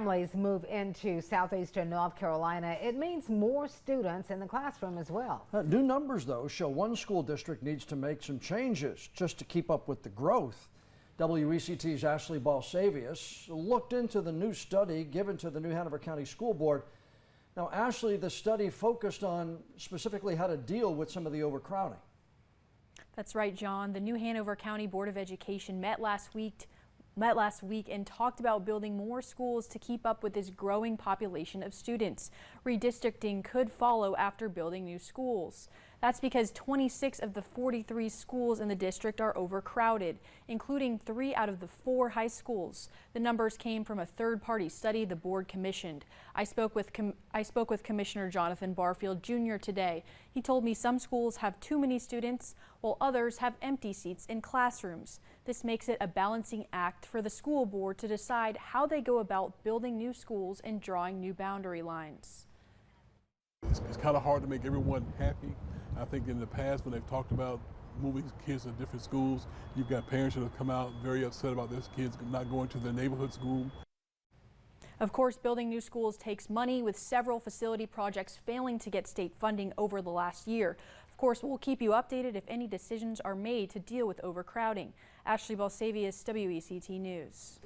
families move into southeastern North Carolina, it means more students in the classroom as well. New numbers, though, show one school district needs to make some changes just to keep up with the growth. WECT's Ashley Balsavius looked into the new study given to the new Hanover County School Board. Now, Ashley, the study focused on specifically how to deal with some of the overcrowding. That's right, John. The new Hanover County Board of Education met last week and talked about building more schools to keep up with this growing population of students. Redistricting could follow after building new schools. That's because 26 of the 43 schools in the district are overcrowded, including 3 out of the 4 high schools. The numbers came from a third-party study the board commissioned. I spoke with Commissioner Jonathan Barfield Jr. today. He told me some schools have too many students, while others have empty seats in classrooms. This makes it a balancing act for the school board to decide how they go about building new schools and drawing new boundary lines. It's kind of hard to make everyone happy. I think in the past when they've talked about moving kids to different schools, you've got parents that have come out very upset about their kids not going to their neighborhood school. Of course, building new schools takes money, with several facility projects failing to get state funding over the last year. Of course, we'll keep you updated if any decisions are made to deal with overcrowding. Ashley Balsavius, WECT News.